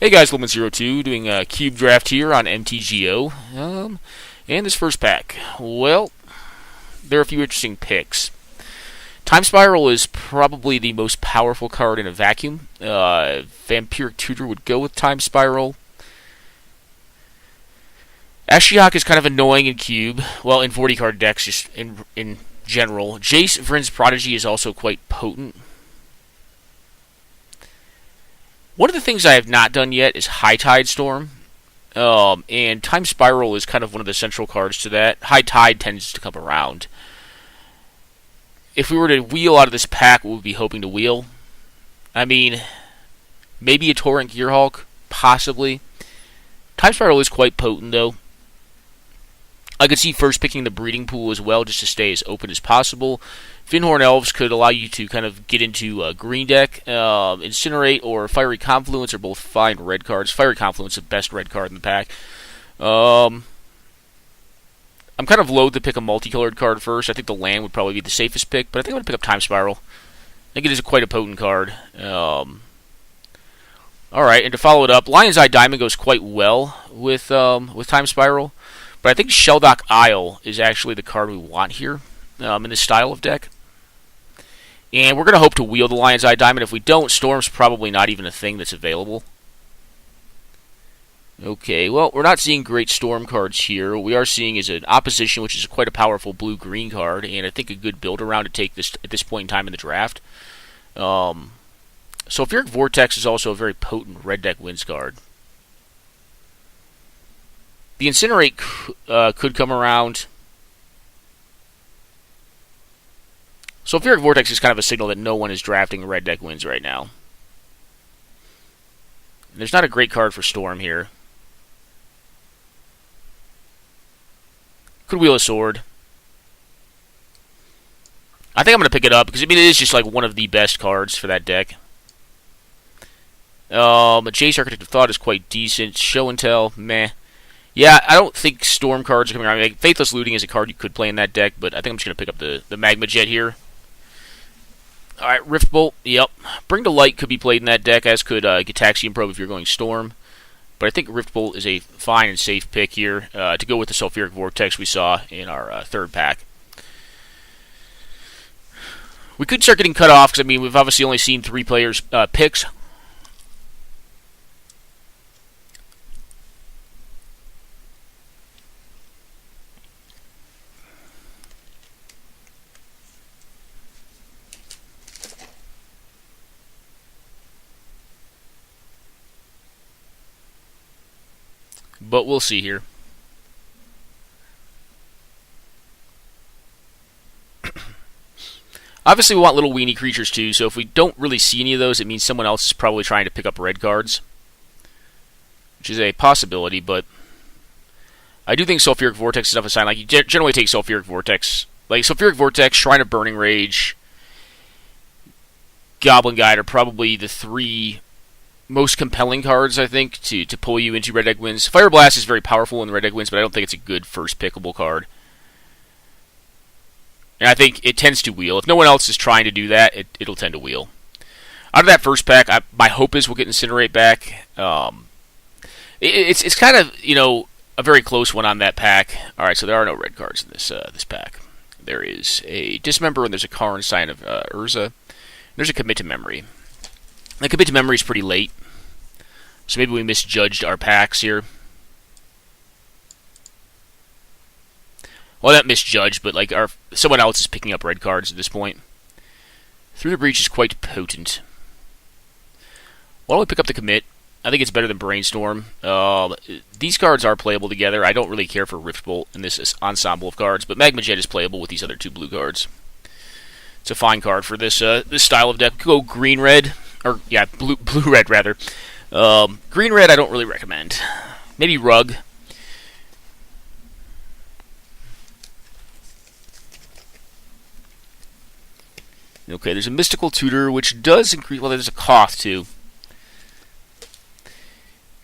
Hey guys, Lemon02 doing a cube draft here on MTGO. And this first pack, well, there are a few interesting picks. Time Spiral is probably the most powerful card in a vacuum. Vampiric Tutor would go with Time Spiral. Ashiok is kind of annoying in cube, well, in 40 card decks, just in general. Jace Vryn's Prodigy is also quite potent. One of the things I have not done yet is High Tide Storm, and Time Spiral is kind of one of the central cards to that. High Tide tends to come around. If we were to wheel out of this pack, what would we be hoping to wheel? I mean, maybe a Torrent Gearhulk, possibly. Time Spiral is quite potent, though. I could see first picking the Breeding Pool as well, just to stay as open as possible. Finhorn Elves could allow you to kind of get into a green deck. Incinerate or Fiery Confluence are both fine red cards. Fiery Confluence is the best red card in the pack. I'm kind of loath to pick a multicolored card first. I think the land would probably be the safest pick, but I think I'm going to pick up Time Spiral. I think it is quite a potent card. Alright, and to follow it up, Lion's Eye Diamond goes quite well with Time Spiral. But I think Shelldock Isle is actually the card we want here in this style of deck. And we're going to hope to wheel the Lion's Eye Diamond. If we don't, Storm's probably not even a thing that's available. Okay, well, we're not seeing great Storm cards here. What we are seeing is an Opposition, which is quite a powerful blue-green card, and I think a good build-around to take this at this point in time in the draft. Sulfuric Vortex is also a very potent red deck wins card. The Incinerate could come around. Sulfuric Vortex is kind of a signal that no one is drafting red deck wins right now. There's not a great card for Storm here. Could wheel a Sword. I think I'm going to pick it up because, I mean, it is just like one of the best cards for that deck. Jace Architect of Thought is quite decent. Show and Tell, meh. Yeah, I don't think Storm cards are coming around. Like, Faithless Looting is a card you could play in that deck, but I think I'm just going to pick up the Magma Jet here. Alright, Rift Bolt, yep. Bring to Light could be played in that deck, as could Gitaxian Probe if you're going Storm. But I think Rift Bolt is a fine and safe pick here to go with the Sulfuric Vortex we saw in our third pack. We could start getting cut off, because, I mean, we've obviously only seen 3 players' picks. But we'll see here. Obviously, we want little weenie creatures too, so if we don't really see any of those, it means someone else is probably trying to pick up red cards. Which is a possibility, but I do think Sulfuric Vortex is enough a sign. Like, you generally take Sulfuric Vortex. Like, Sulfuric Vortex, Shrine of Burning Rage, Goblin Guide are probably the 3 most compelling cards, I think, to pull you into red deck wins. Fire Blast is very powerful in red deck wins, but I don't think it's a good first pickable card. And I think it tends to wheel. If no one else is trying to do that, it'll tend to wheel. Out of that first pack, my hope is we'll get Incinerate back. It's kind of, you know, a very close one on that pack. All right, so there are no red cards in this pack. There is a Dismember and there's a Karn Sign of Urza. There's a Commit to Memory. The Commit to Memory is pretty late, so maybe we misjudged our packs here. Well, not misjudged, but like someone else is picking up red cards at this point. Through the Breach is quite potent. Why don't we pick up the Commit? I think it's better than Brainstorm. These cards are playable together. I don't really care for Rift Bolt in this ensemble of cards, but Magma Jet is playable with these other 2 blue cards. It's a fine card for this style of deck. Go green-red. Or, yeah, blue-red, rather. Green-red I don't really recommend. Maybe Rug. Okay, there's a Mystical Tutor, which does increase... Well, there's a Koth, too.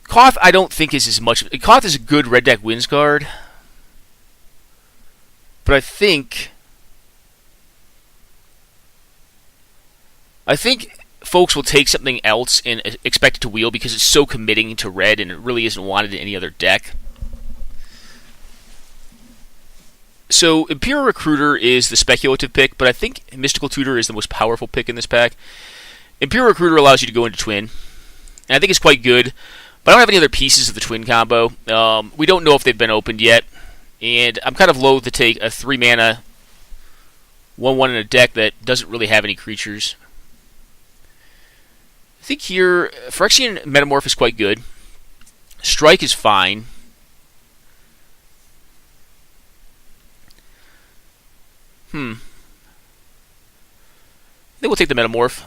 Koth, I don't think is as much... Koth is a good red deck wins card. But I think folks will take something else and expect it to wheel because it's so committing to red and it really isn't wanted in any other deck. So Imperial Recruiter is the speculative pick, but I think Mystical Tutor is the most powerful pick in this pack. Imperial Recruiter allows you to go into Twin, and I think it's quite good, but I don't have any other pieces of the Twin combo. We don't know if they've been opened yet, and I'm kind of loath to take a 3-mana 1/1 in a deck that doesn't really have any creatures. I think here, Phyrexian Metamorph is quite good. Strike is fine. I think we'll take the Metamorph.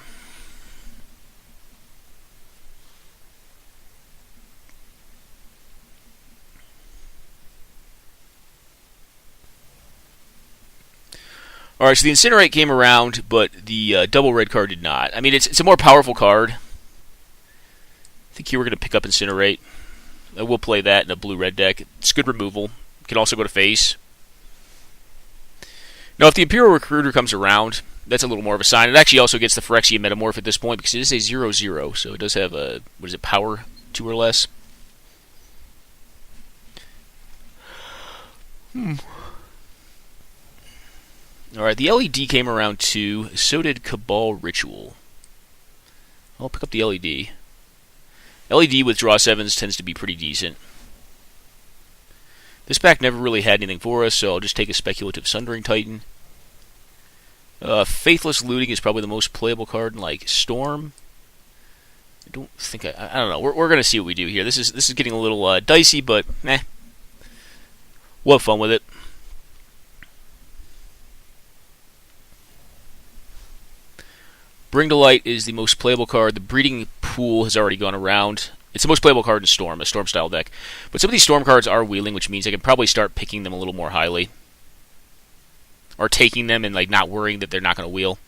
Alright, so the Incinerate came around, but the double red card did not. I mean, it's a more powerful card. I think here we're going to pick up Incinerate. We'll play that in a blue-red deck. It's good removal. Can also go to face. Now, if the Imperial Recruiter comes around, that's a little more of a sign. It actually also gets the Phyrexian Metamorph at this point because it is a 0/0, so it does have a, what is it, power 2 or less. Alright, the LED came around too. So did Cabal Ritual. I'll pick up the LED. LED with draw 7s tends to be pretty decent. This pack never really had anything for us, so I'll just take a Speculative Sundering Titan. Faithless Looting is probably the most playable card in, like, Storm. I don't think I don't know. We're going to see what we do here. This is getting a little dicey, but we'll have fun with it. Bring to Light is the most playable card. The Breeding Pool has already gone around. It's the most playable card in Storm, a Storm-style deck. But some of these Storm cards are wheeling, which means I can probably start picking them a little more highly. Or taking them and like not worrying that they're not going to wheel.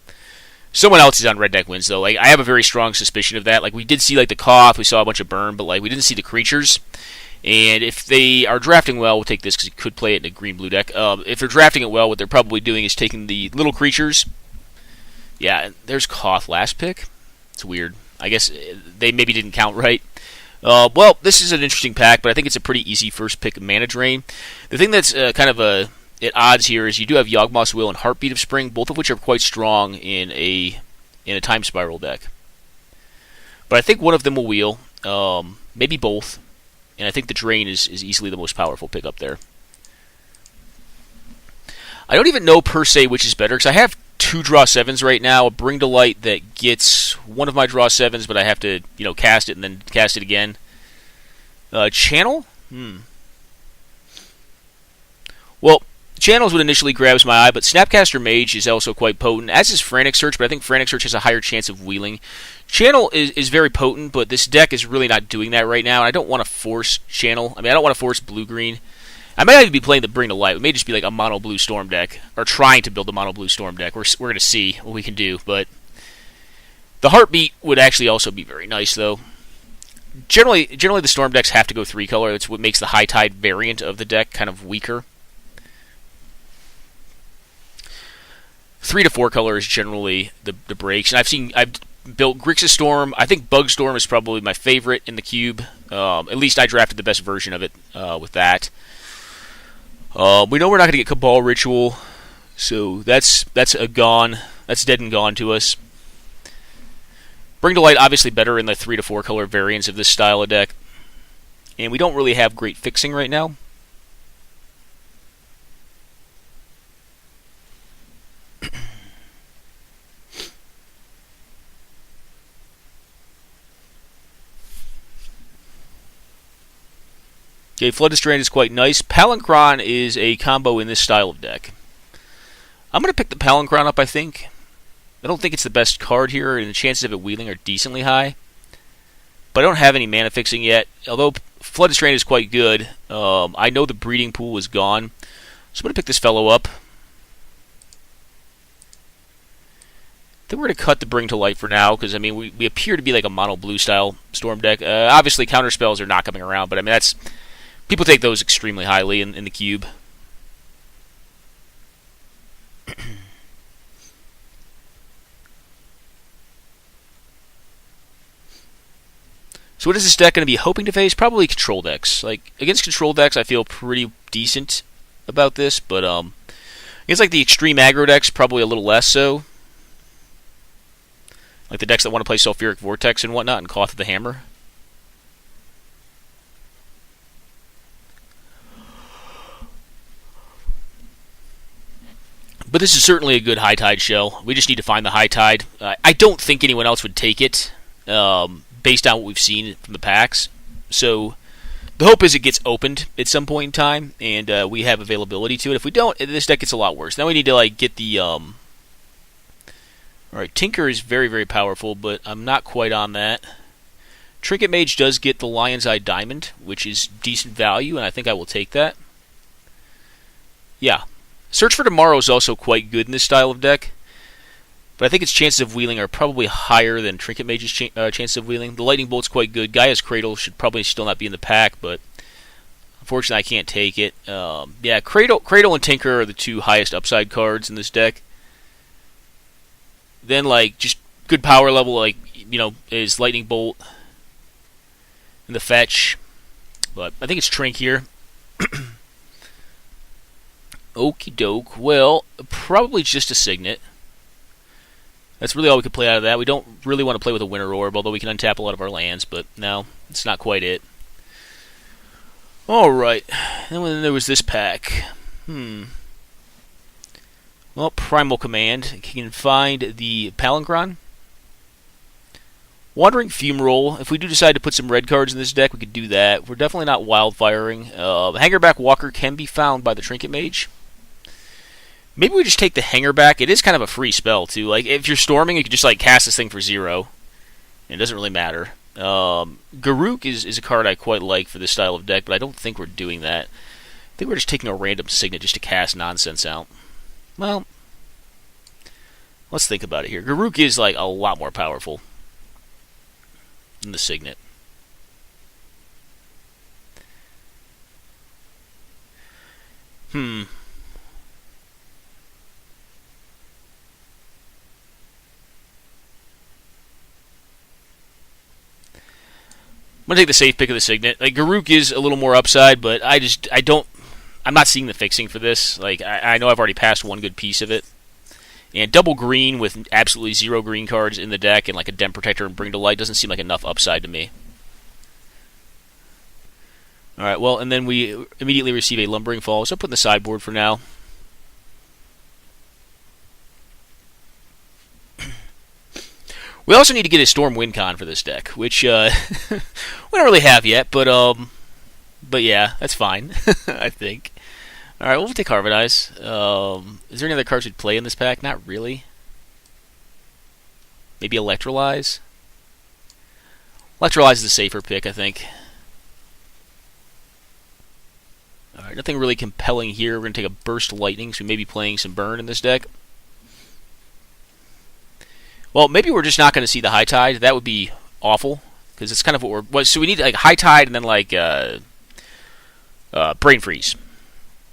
Someone else is on Red Deck Wins, though. Like, I have a very strong suspicion of that. Like, we did see like the Cough, we saw a bunch of Burn, but like we didn't see the creatures. And if they are drafting well, we'll take this because you could play it in a green-blue deck. If they're drafting it well, what they're probably doing is taking the little creatures. Yeah, there's Koth last pick. It's weird. I guess they maybe didn't count right. Well, this is an interesting pack, but I think it's a pretty easy first pick mana drain. The thing that's kind of at odds here is you do have Yawgmoth's Will and Heartbeat of Spring, both of which are quite strong in a Time Spiral deck. But I think one of them will wheel, maybe both, and I think the drain is easily the most powerful pick up there. I don't even know per se which is better, because I have 2 draw 7s right now, a Bring to Light that gets one of my draw 7s, but I have to, cast it and then cast it again. Channel? Well, Channels would initially grabs my eye, but Snapcaster Mage is also quite potent, as is Frantic Search, but I think Frantic Search has a higher chance of wheeling. Channel is very potent, but this deck is really not doing that right now, and I don't want to force Channel. I mean, I don't want to force blue-green. I might even be playing the Bring to Light. It may just be like a mono-blue Storm deck, or trying to build a mono-blue Storm deck. We're going to see what we can do, but the Heartbeat would actually also be very nice, though. Generally the Storm decks have to go 3-color. That's what makes the High Tide variant of the deck kind of weaker. 3 to 4 color is generally the breaks, and I've built Grixis Storm. I think Bug Storm is probably my favorite in the cube. At least I drafted the best version of it with that. We know we're not going to get Cabal Ritual, so that's a gone. That's dead and gone to us. Bring to Light obviously better in the 3 to 4 color variants of this style of deck, and we don't really have great fixing right now. Okay, Flooded Strand is quite nice. Palinchron is a combo in this style of deck. I'm going to pick the Palinchron up, I think. I don't think it's the best card here, and the chances of it wheeling are decently high. But I don't have any mana fixing yet. Although Flooded Strand is quite good, I know the Breeding Pool is gone. So I'm going to pick this fellow up. Then we're going to cut the Bring to Light for now, because I mean we appear to be like a mono blue style Storm deck. Obviously counter spells are not coming around, but I mean that's people take those extremely highly in the cube. So what is this deck going to be hoping to face? Probably control decks. Like, against control decks, I feel pretty decent about this, but against like the extreme aggro decks, probably a little less so. Like the decks that want to play Sulfuric Vortex and whatnot, and Cloth of the Hammer. But this is certainly a good High Tide shell. We just need to find the High Tide. I don't think anyone else would take it, based on what we've seen from the packs. So the hope is it gets opened at some point in time, and we have availability to it. If we don't, this deck gets a lot worse. Now we need to like get the... Alright, Tinker is very, very powerful, but I'm not quite on that. Trinket Mage does get the Lion's Eye Diamond, which is decent value, and I think I will take that. Yeah. Search for Tomorrow is also quite good in this style of deck, but I think its chances of wheeling are probably higher than Trinket Mage's chances of wheeling. The Lightning Bolt's quite good. Gaia's Cradle should probably still not be in the pack, but unfortunately I can't take it. Yeah, Cradle and Tinker are the two highest upside cards in this deck. Then, like, just good power level, like, you know, is Lightning Bolt and the Fetch. But I think it's Trink here. Okie doke. Well, probably just a Signet. That's really all we could play out of that. We don't really want to play with a Winter Orb, although we can untap a lot of our lands, but no, it's not quite it. Alright. Then there was this pack. Well, Primal Command. You can find the Palinchron. Wandering Fumarole. If we do decide to put some red cards in this deck, we could do that. We're definitely not wildfiring. Hangerback Walker can be found by the Trinket Mage. Maybe we just take the Hangerback. It is kind of a free spell, too. Like, if you're storming, you can just, like, cast this thing for 0. It doesn't really matter. Garruk is a card I quite like for this style of deck, but I don't think we're doing that. I think we're just taking a random Signet just to cast nonsense out. Well, let's think about it here. Garruk is, like, a lot more powerful than the Signet. I'm going to take the safe pick of the Signet. Like, Garruk is a little more upside, but I'm not seeing the fixing for this. Like, I know I've already passed one good piece of it. And double green with absolutely 0 green cards in the deck and like a Dem Protector and Bring to Light doesn't seem like enough upside to me. Alright, well, and then we immediately receive a Lumbering Fall, so I'll put in the sideboard for now. We also need to get a Storm Wind Con for this deck, which we don't really have yet, but yeah, that's fine, I think. Alright, we'll take Harmonize. Is there any other cards we'd play in this pack? Not really. Maybe Electrolyze? Electrolyze is the safer pick, I think. Alright, nothing really compelling here. We're going to take a Burst Lightning, so we may be playing some Burn in this deck. Well, maybe we're just not going to see the High Tide. That would be awful, because it's kind of what we're... So we need like High Tide and then like Brain Freeze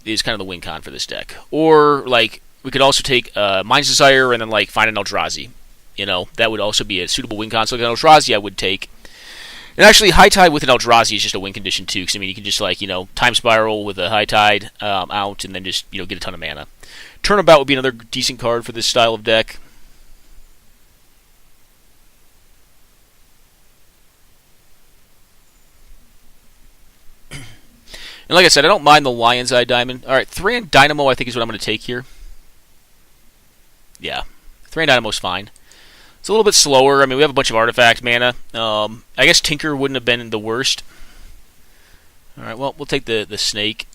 is kind of the win con for this deck. Or like we could also take Mind's Desire and then like find an Eldrazi. You know, that would also be a suitable win con. So like an Eldrazi I would take. And actually, High Tide with an Eldrazi is just a win condition too, because I mean you can just like, you know, Time Spiral with a High Tide out and then just, you know, get a ton of mana. Turnabout would be another decent card for this style of deck. And like I said, I don't mind the Lion's Eye Diamond. Alright, Thran Dynamo I think is what I'm going to take here. Yeah, Thran Dynamo's fine. It's a little bit slower. I mean, we have a bunch of artifact mana. I guess Tinker wouldn't have been the worst. Alright, well, we'll take the Snake.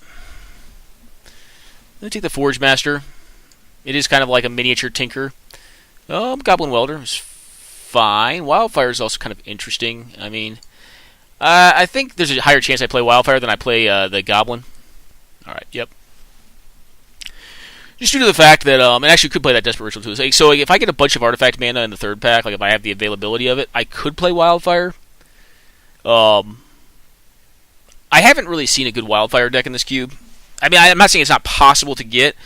Then take the Forge Master. It is kind of like a miniature Tinker. Goblin Welder is fine. Wildfire is also kind of interesting. I mean... I think there's a higher chance I play Wildfire than I play the Goblin. Alright, yep. Just due to the fact that, and actually could play that Desperate Ritual too. So like, if I get a bunch of artifact mana in the third pack, like if I have the availability of it, I could play Wildfire. I haven't really seen a good Wildfire deck in this cube. I mean, I'm not saying it's not possible to get,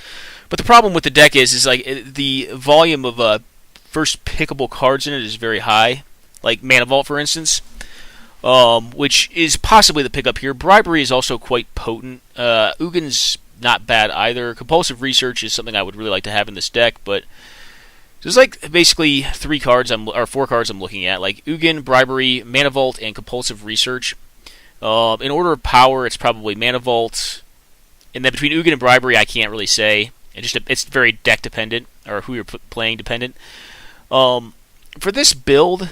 but the problem with the deck is like the volume of first pickable cards in it is very high. Like Mana Vault, for instance. which is possibly the pickup here. Bribery is also quite potent. Ugin's not bad either. Compulsive Research is something I would really like to have in this deck, but there's like basically four cards I'm looking at, like Ugin, Bribery, Mana Vault, and Compulsive Research. In order of power, it's probably Mana Vault, and then between Ugin and Bribery, I can't really say. It's very deck dependent, or who you're playing dependent. For this build,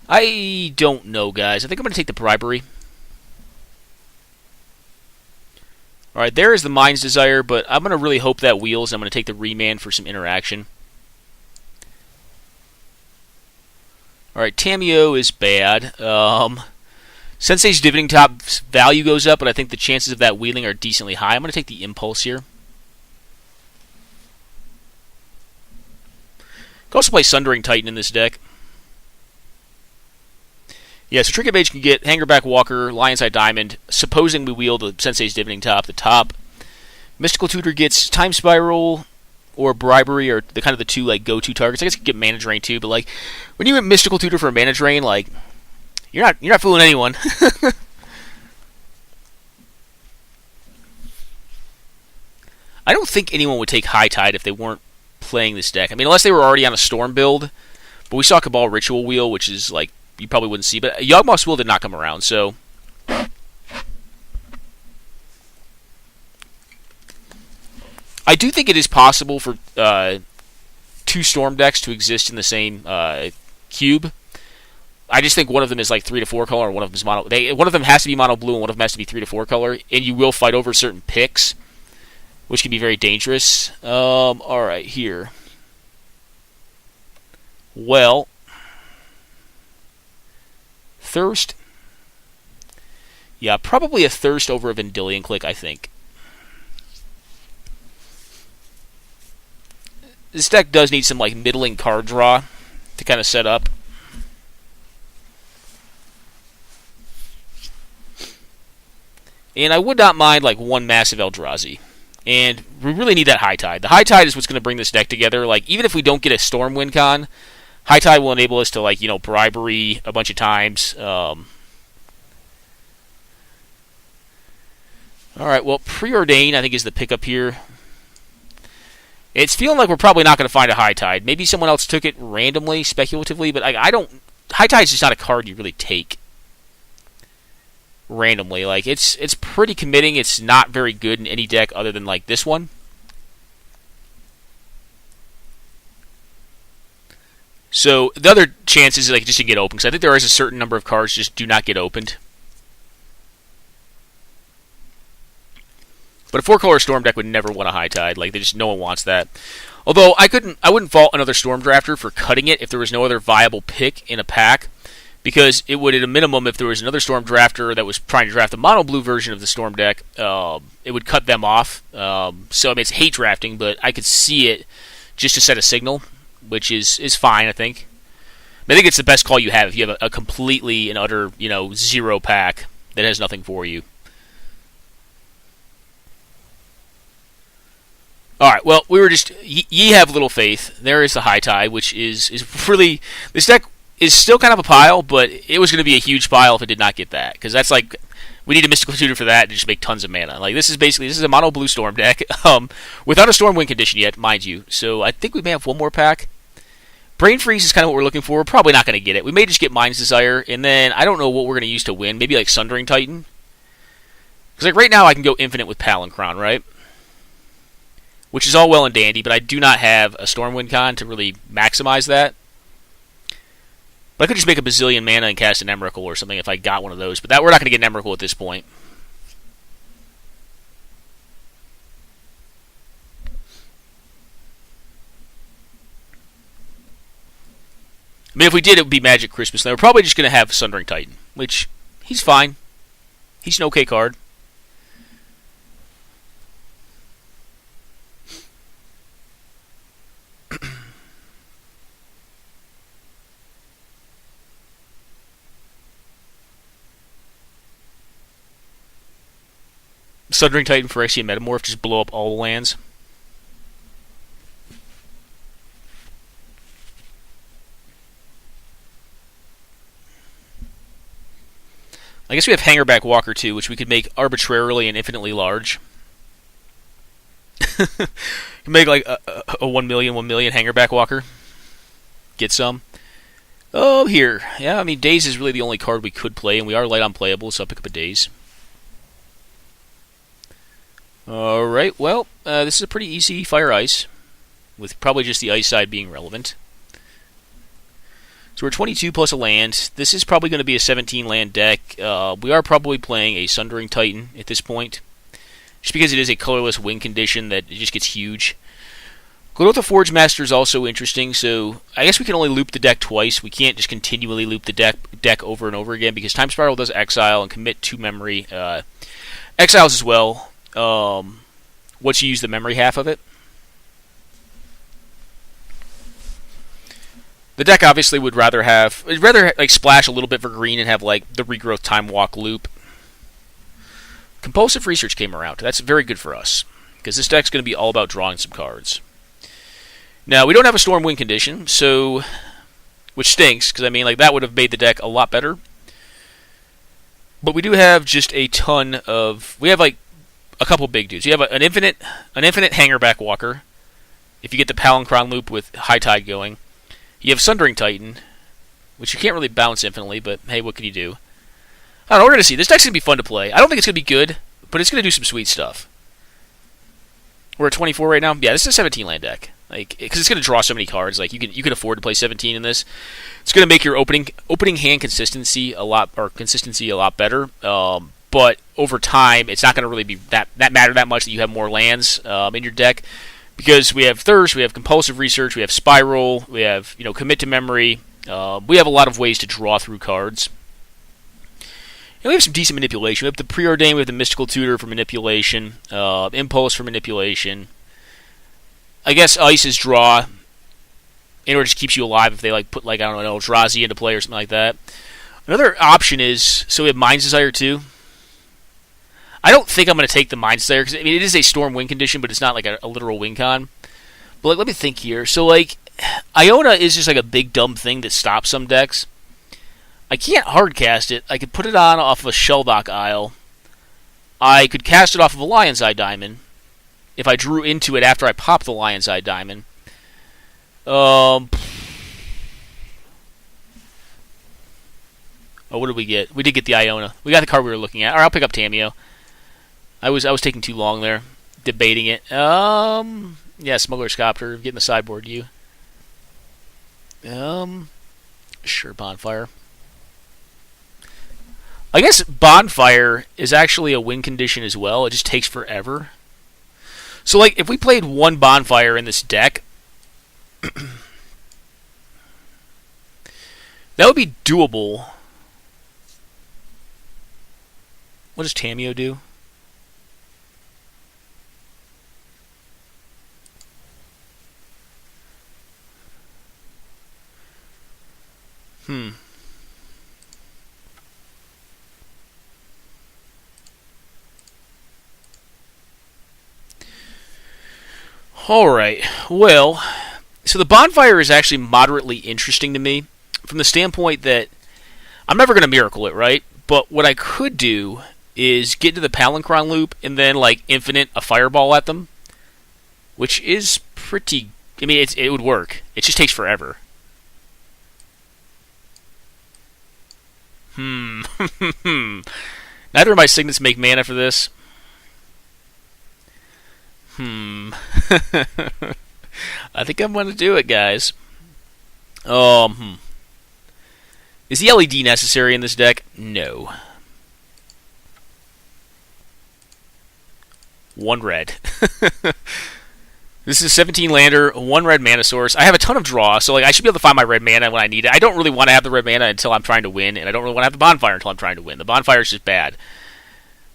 I don't know, guys. I think I'm going to take the Bribery. Alright, there is the Mind's Desire, but I'm going to really hope that wheels. I'm going to take the Remand for some interaction. Alright, Tamio is bad. Sensei's Dividing Top's value goes up, but I think the chances of that wheeling are decently high. I'm going to take the Impulse here. Could also play Sundering Titan in this deck. Yeah, so Trinket Mage can get Hangerback Walker, Lion's Eye Diamond, supposing we wheel the Sensei's Dividing Top, the top. Mystical Tutor gets Time Spiral or Bribery, or the kind of the two like go-to targets. I guess you can get Mana Drain too, but like when you get Mystical Tutor for a Mana Drain, like you're not fooling anyone. I don't think anyone would take High Tide if they weren't playing this deck. I mean, unless they were already on a Storm build. But we saw Cabal Ritual Wheel, which is like you probably wouldn't see, but Yawgmoth's Will did not come around, so I do think it is possible for two Storm decks to exist in the same cube. I just think one of them is like 3 to 4 color, and one of them is mono. One of them has to be mono blue, and one of them has to be 3 to 4 color, and you will fight over certain picks, which can be very dangerous. All right, here. Well, Thirst. Yeah, probably a Thirst over a Vendilion Click, I think. This deck does need some like middling card draw to kind of set up. And I would not mind like one massive Eldrazi. And we really need that High Tide. The High Tide is what's going to bring this deck together. Like even if we don't get a Storm win con, High Tide will enable us to like Bribery a bunch of times. All right, well, Preordain I think is the pickup here. It's feeling like we're probably not going to find a High Tide. Maybe someone else took it randomly, speculatively, but I don't. High Tide is just not a card you really take randomly. Like it's pretty committing. It's not very good in any deck other than like this one. So the other chance is like just to get open, because I think there is a certain number of cards just do not get opened. But a 4-color Storm deck would never want a High Tide. Like no one wants that. Although I wouldn't fault another Storm Drafter for cutting it if there was no other viable pick in a pack, because it would, at a minimum, if there was another Storm Drafter that was trying to draft the mono blue version of the Storm deck, it would cut them off. So I mean, it's hate drafting, but I could see it just to set a signal, which is fine, I think. I think it's the best call you have if you have a completely and utter zero pack that has nothing for you. Alright, well, we were just... Ye have little faith. There is the High Tide, which is really... This deck is still kind of a pile, but it was going to be a huge pile if it did not get that. Because that's like... We need a Mystical Tutor for that to just make tons of mana. Like, this is a mono blue Storm deck. Without a Storm win condition yet, mind you. So I think we may have one more pack. Brain Freeze is kind of what we're looking for. We're probably not going to get it. We may just get Mind's Desire, and then I don't know what we're going to use to win. Maybe like Sundering Titan. Because like right now I can go infinite with Palancron, right? Which is all well and dandy, but I do not have a Stormwind con to really maximize that. But I could just make a bazillion mana and cast an Emrakul or something if I got one of those. But we're not going to get an Emrakul at this point. I mean, if we did, it would be Magic Christmas. Then we're probably just going to have Sundering Titan, which he's fine. He's an okay card. Sundering Titan for Phyrexian Metamorph, just blow up all the lands. I guess we have Hangerback Walker too, which we could make arbitrarily and infinitely large. Make like a 1 million Hangerback Walker. Get some. Oh, here. Yeah, I mean, Daze is really the only card we could play, and we are light on playable, so I'll pick up a Daze. Alright, well, this is a pretty easy Fire Ice, with probably just the Ice side being relevant. So we're 22 plus a land. This is probably going to be a 17 land deck. We are probably playing a Sundering Titan at this point, just because it is a colorless win condition that it just gets huge. Glenotha Forge Master is also interesting, so I guess we can only loop the deck twice. We can't just continually loop the deck over and over again, because Time Spiral does exile and commit to memory. Exiles as well, once you use the memory half of it. The deck obviously would rather like splash a little bit for green and have like the Regrowth Time Walk loop. Compulsive Research came around. That's very good for us, because this deck's going to be all about drawing some cards. Now, we don't have a Storm Wind condition, so, which stinks, because I mean, like, that would have made the deck a lot better. But we do have just a ton of, we have like a couple big dudes. You have an infinite Hangerback Walker, if you get the Palinchron loop with High Tide going. You have Sundering Titan, which you can't really bounce infinitely, but hey, what can you do? I don't know, we're going to see. This deck's going to be fun to play. I don't think it's going to be good, but it's going to do some sweet stuff. We're at 24 right now. Yeah, this is a 17 land deck. Like, because it's going to draw so many cards. Like, you can afford to play 17 in this. It's going to make your opening hand consistency a lot better. But over time, it's not going to really be that matter that much that you have more lands in your deck, because we have Thirst, we have Compulsive Research, we have Spiral, we have Commit to Memory. We have a lot of ways to draw through cards. And we have some decent manipulation. We have the Preordain, we have the Mystical Tutor for manipulation, Impulse for manipulation. I guess Ice is draw, in order to keep you alive if they like put like, I don't know, Eldrazi into play or something like that. Another option is, so we have Mind's Desire too. I don't think I'm going to take the Mind's Desire, because I mean, it is a Storm win condition, but it's not like a literal win con. But like, let me think here. So like, Iona is just like a big dumb thing that stops some decks. I can't hardcast it. I could put it on off of a Shelldock Isle. I could cast it off of a Lion's Eye Diamond if I drew into it after I popped the Lion's Eye Diamond. Oh, what did we get? We did get the Iona. We got the card we were looking at. Alright, I'll pick up Tamiyo. I was taking too long there, debating it. Yeah, Smuggler's Copter, getting the sideboard to you. Sure, Bonfire. I guess Bonfire is actually a win condition as well. It just takes forever. So, like, if we played one Bonfire in this deck, that would be doable. What does Tamiyo do? Alright, well, so the Bonfire is actually moderately interesting to me from the standpoint that I'm never going to miracle it, right? But what I could do is get into the Palinchron loop and then, like, infinite a Fireball at them, which is pretty, I mean, it would work. It just takes forever. Neither of my signets make mana for this. I think I'm going to do it, guys. Is the LED necessary in this deck? No. One red. This is a 17 lander, one red mana source. I have a ton of draw, so like I should be able to find my red mana when I need it. I don't really want to have the red mana until I'm trying to win, and I don't really want to have the Bonfire until I'm trying to win. The Bonfire is just bad.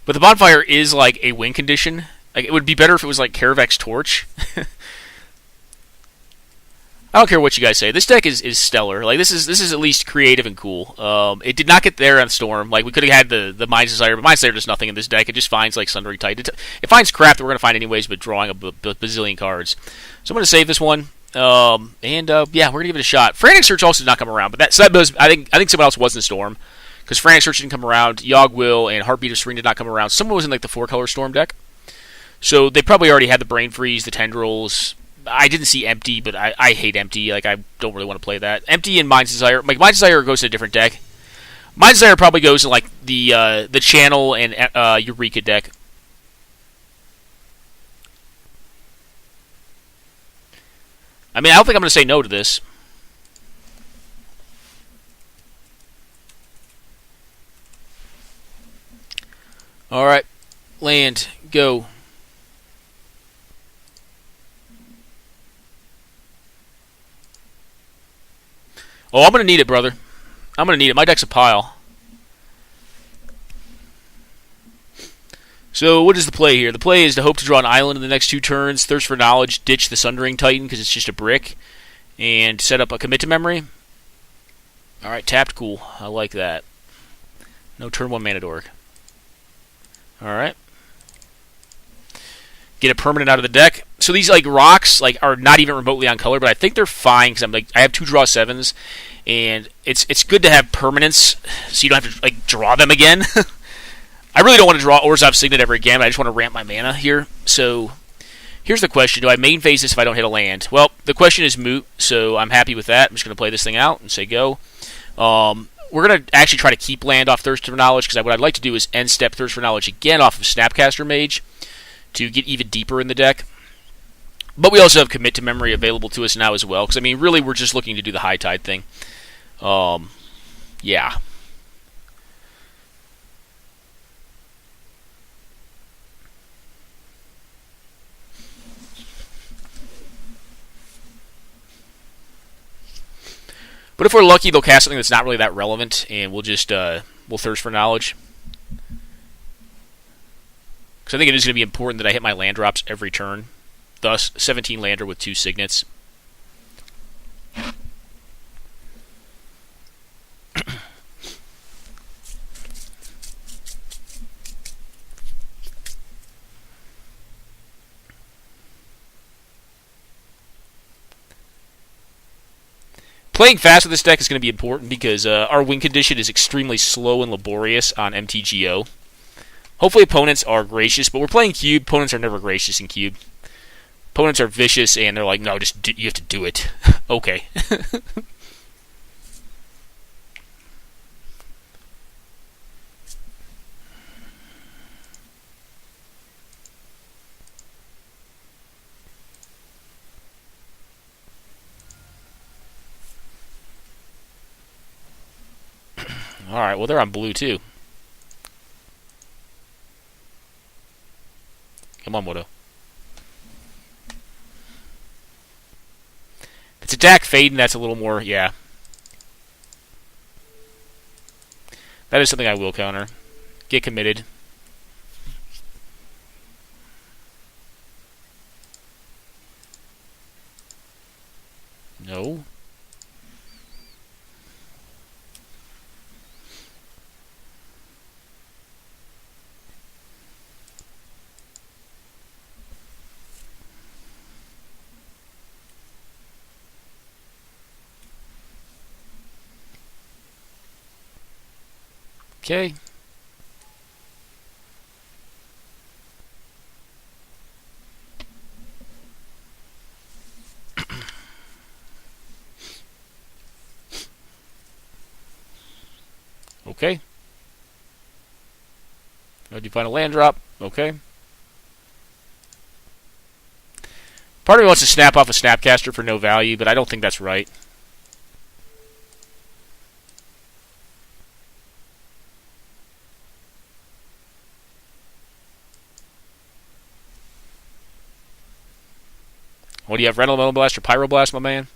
But the Bonfire is like a win condition. Like, it would be better if it was like Karavek's Torch. I don't care what you guys say. This deck is stellar. Like, this is at least creative and cool. It did not get there on Storm. Like, we could have had the Mind's Desire, but Mind's Desire does nothing in this deck. It just finds like Sundering Titan. It finds crap that we're gonna find anyways, but drawing a bazillion cards. So I'm gonna save this one. Yeah, we're gonna give it a shot. Frantic Search also did not come around, but that does. I think someone else was in Storm, Because Frantic Search didn't come around, Yogg Will and Heartbeat of Serene did not come around. Someone was in like the 4-color Storm deck. So they probably already had the Brain Freeze, the Tendrils. I didn't see Empty, but I hate Empty. Like, I don't really want to play that. Empty and Mind's Desire. Like, Mind's Desire goes to a different deck. Mind's Desire probably goes to, like, the Channel and Eureka deck. I mean, I don't think I'm going to say no to this. Alright. Land. Go. Oh, I'm going to need it, brother. I'm going to need it. My deck's a pile. So, what is the play here? The play is to hope to draw an island in the next 2 turns, Thirst for Knowledge, ditch the Sundering Titan because it's just a brick, and set up a Commit to Memory. Alright, tapped, cool. I like that. No turn 1 mana dork. Alright. Get a permanent out of the deck. So these like rocks like are not even remotely on color, but I think they're fine because I have 2 draw 7s, and it's good to have permanents so you don't have to like draw them again. I really don't want to draw Orzhov Signet ever again, but I just want to ramp my mana here. So here's the question: do I main phase this if I don't hit a land? Well, the question is moot, so I'm happy with that. I'm just going to play this thing out and say go. We're going to actually try to keep land off Thirst for Knowledge because what I'd like to do is end step Thirst for Knowledge again off of Snapcaster Mage to get even deeper in the deck. But we also have Commit to Memory available to us now as well, because, I mean, really we're just looking to do the High Tide thing. Yeah. But if we're lucky, they'll cast something that's not really that relevant, and we'll just, we'll Thirst for Knowledge. Because I think it is going to be important that I hit my land drops every turn. Thus, 17 lander with 2 signets. Playing fast with this deck is going to be important because our win condition is extremely slow and laborious on MTGO. Hopefully opponents are gracious, but we're playing Cube. Opponents are never gracious in Cube. Opponents are vicious, and they're like, no, you have to do it. Okay. Alright, well, they're on blue, too. Come on, Moto. If it's a Dak Faden, that's a little more, yeah. That is something I will counter. Get committed. No. Okay. Okay. Did you find a land drop? Okay. Part of me wants to snap off a Snapcaster for no value, but I don't think that's right. What do you have, Rental Metal Blast or Pyroblast, my man?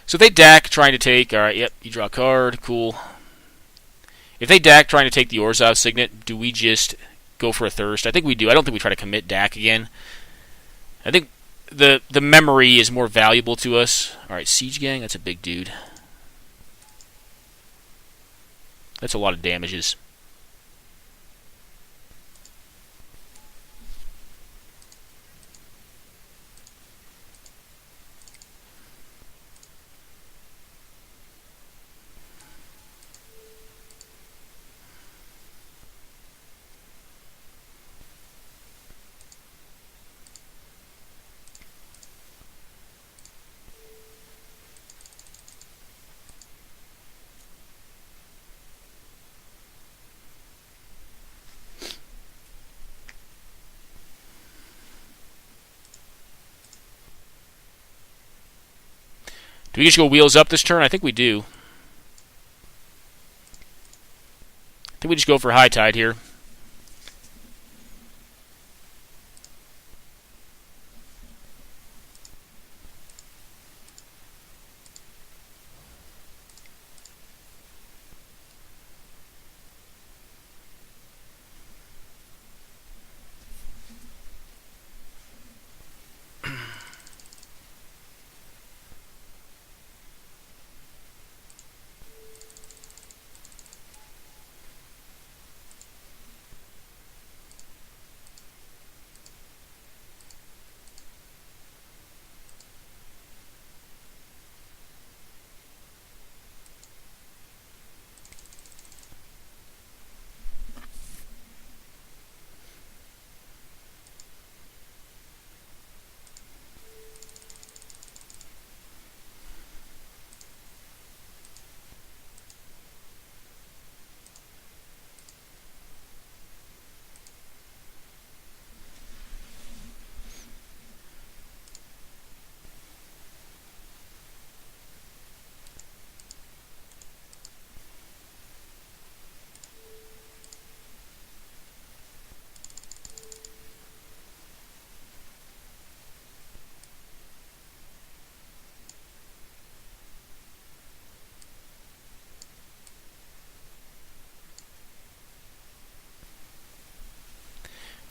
So if they DAC trying to take... Alright, yep, you draw a card. Cool. If they DAC trying to take the Orzhov Signet, do we just go for a Thirst? I think we do. I don't think we try to commit DAC again. I think the memory is more valuable to us. Alright, Siege Gang, that's a big dude. That's a lot of damages. Do we just go wheels up this turn? I think we do. I think we just go for High Tide here.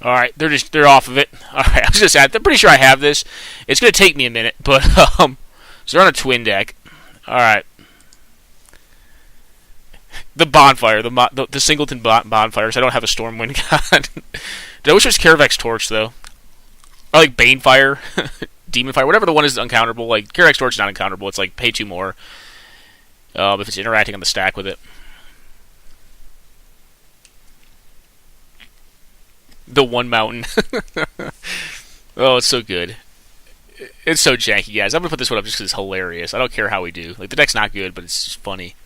Alright, they're off of it. Alright, I was just I'm pretty sure I have this. It's gonna take me a minute, but so they're on a twin deck. Alright. The bonfire, the singleton bonfires. I don't have a Stormwind god. Did I wish it was Karavek's Torch though? Or like Banefire, Demon Fire, whatever the one is uncounterable. Like Karavek's Torch is not uncounterable. It's like pay 2 more if it's interacting on the stack with it. The one mountain. Oh, it's so good. It's so janky, guys. I'm gonna put this one up just because it's hilarious. I don't care how we do. Like the deck's not good, but it's just funny.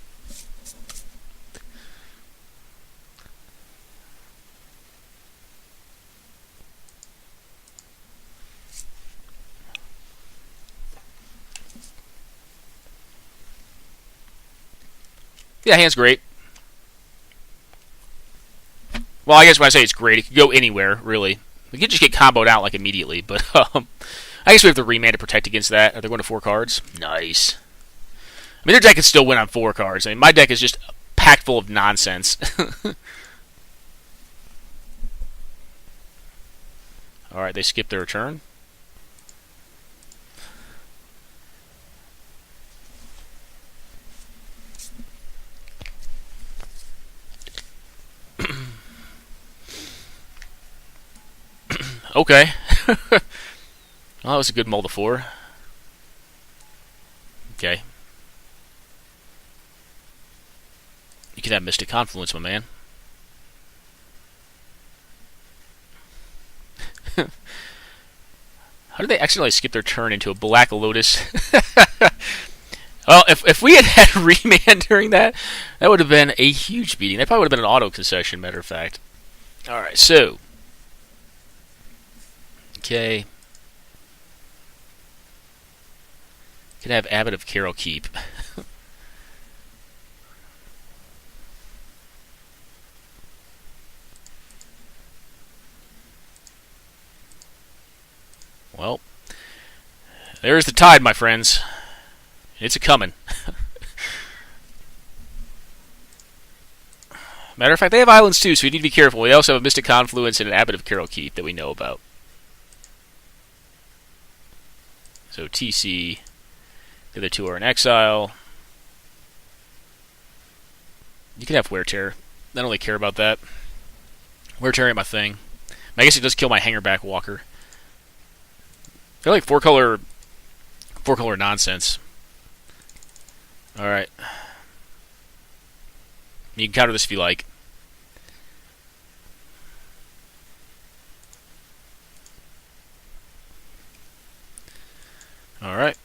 Yeah, hand's great. Well, I guess when I say it's great, it could go anywhere, really. We could just get comboed out, like, immediately, but, I guess we have the Remand to protect against that. Are they going to 4 cards? Nice. I mean, their deck can still win on 4 cards. I mean, my deck is just packed full of nonsense. Alright, they skipped their turn. Okay. Well, that was a good mull to 4. Okay. You can have Mystic Confluence, my man. How did they accidentally skip their turn into a Black Lotus? Well, if we had had Remand during that, that would have been a huge beating. That probably would have been an auto concession, matter of fact. Alright, so... Okay. Could have Abbot of Carroll Keep. Well, there's the tide, my friends. It's a coming. Matter of fact, they have islands too, so we need to be careful. We also have a Mystic Confluence and an Abbot of Carol Keith that we know about. So TC, the other two are in exile. You can have Wear Tear. I don't really care about that. Wear Tear ain't my thing. I guess it does kill my Hangerback Walker. I like four color nonsense. Alright. You can counter this if you like. Alright.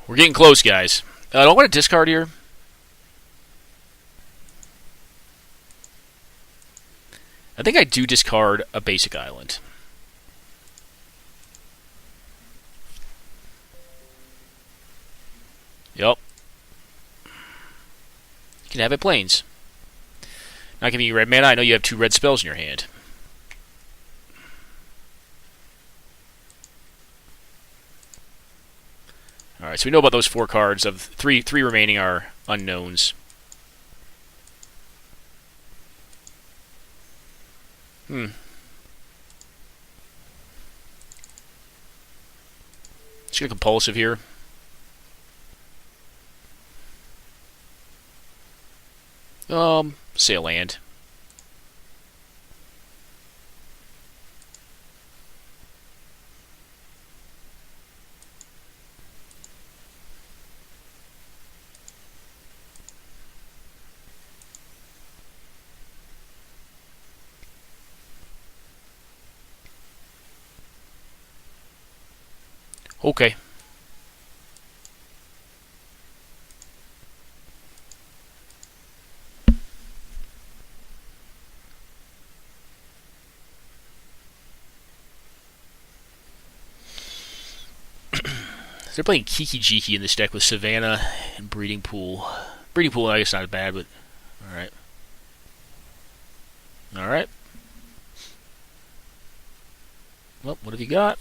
We're getting close, guys. Do I want to discard here? I think I do discard a basic island. Yep. You can have it plains. Not giving you red mana. I know you have 2 red spells in your hand. Alright, so we know about those 4 cards. Of three remaining are unknowns. Just get compulsive here. Say a land. Okay. They're playing Kiki Jiki in this deck with Savannah and Breeding Pool. Breeding Pool, I guess, not bad, but alright. Alright. Well, what have you got?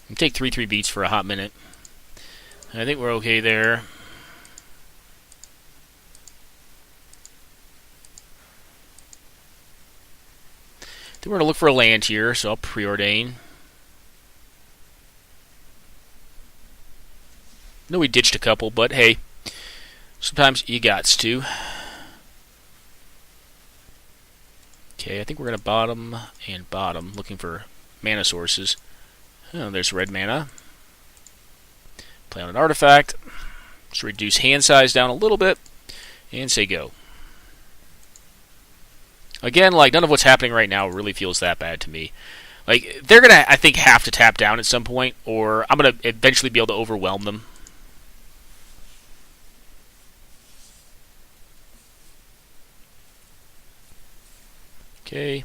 You take 3/3 beats for a hot minute. I think we're okay there. Then we're going to look for a land here, so I'll preordain. No, we ditched a couple, but hey, sometimes you gots to. Okay, I think we're going to bottom and bottom, looking for mana sources. Oh, there's red mana. Play on an artifact. Just reduce hand size down a little bit, and say go. Again, like, none of what's happening right now really feels that bad to me. Like, they're going to, I think, have to tap down at some point, or I'm going to eventually be able to overwhelm them. Okay.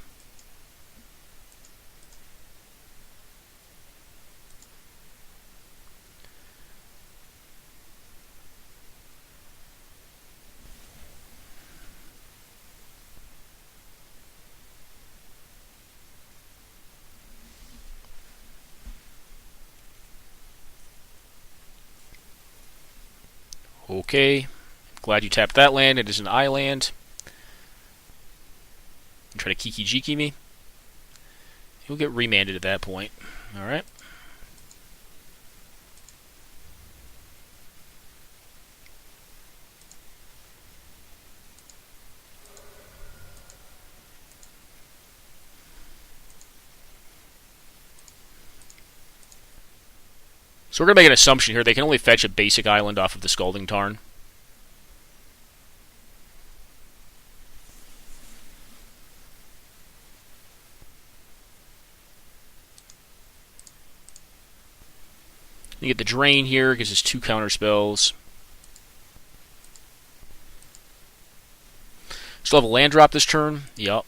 Okay. Glad you tapped that land. It is an island. Try to Kiki Jiki me. He'll get remanded at that point. Alright. So we're going to make an assumption here. They can only fetch a basic island off of the Scalding Tarn. You get the Drain here, gives us 2 counter spells. Still have a land drop this turn. Yup.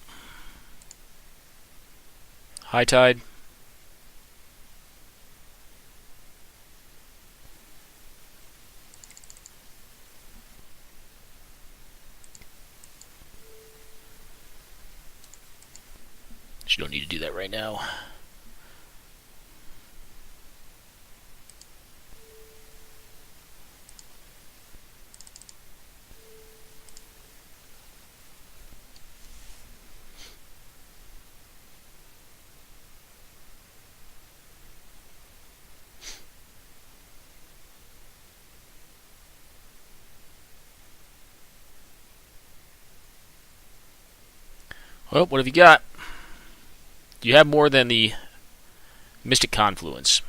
High Tide. Actually, don't need to do that right now. Well, what have you got? Do you have more than the Mystic Confluence?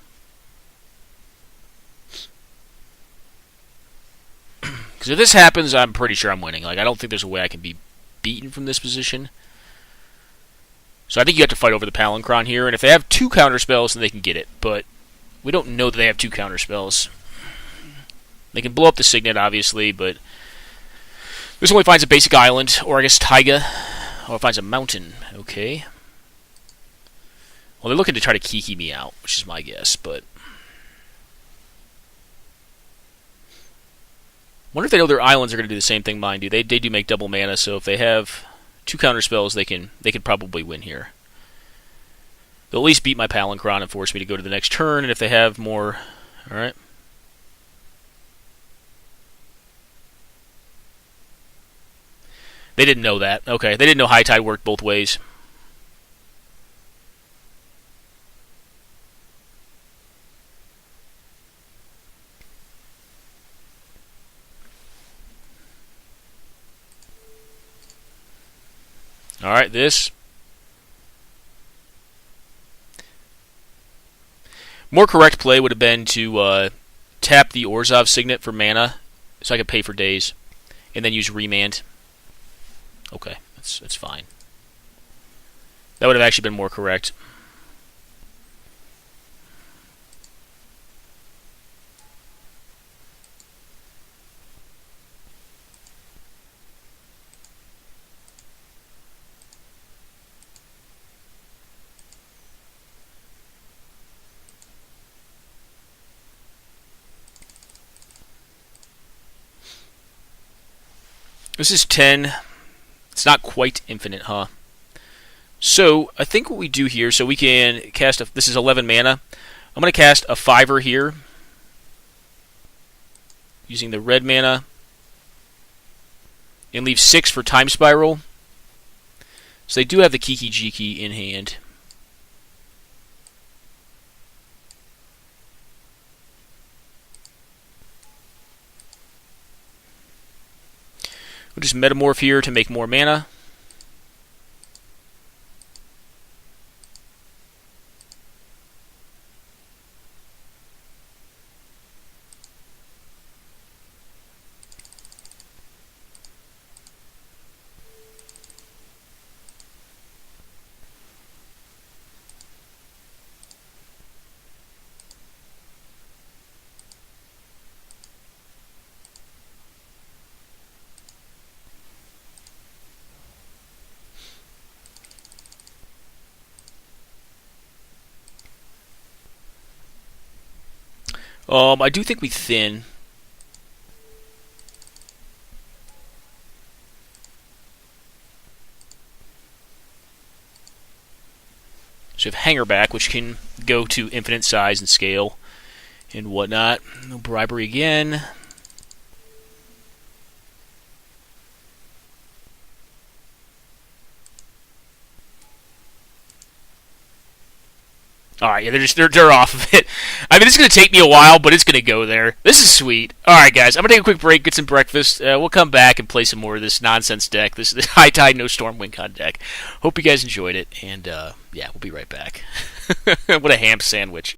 Because if this happens, I'm pretty sure I'm winning. Like, I don't think there's a way I can be beaten from this position. So I think you have to fight over the Palinchron here, and if they have 2 counter spells, then they can get it. But we don't know that they have 2 counter spells. They can blow up the Signet, obviously, but this only finds a basic island, or I guess Taiga. Oh, it finds a mountain. Okay. Well, they're looking to try to Kiki me out, which is my guess, but wonder if they know their islands are going to do the same thing mine do. They do make double mana, so if they have 2 counter spells, they could probably win here. They'll at least beat my Palinchron and force me to go to the next turn, and if they have more... Alright. They didn't know that. Okay, they didn't know High Tide worked both ways. Alright, this. More correct play would have been to tap the Orzhov Signet for mana, so I could pay for days, and then use Remand. Okay, that's fine. That would have actually been more correct. This is 10. It's not quite infinite, huh? So, I think what we do here, so we can cast this is 11 mana. I'm going to cast a 5-er here, using the red mana, and leave 6 for Time Spiral. So they do have the Kiki Jiki in hand. We'll just Metamorph here to make more mana. I do think we thin. So we have Hangerback, which can go to infinite size and scale and whatnot. No bribery again. Alright, yeah, they're off of it. I mean, it's going to take me a while, but it's going to go there. This is sweet. Alright, guys, I'm going to take a quick break, get some breakfast. We'll come back and play some more of this nonsense deck, this High Tide, No Stormwind deck. Hope you guys enjoyed it, and yeah, we'll be right back. What a ham sandwich.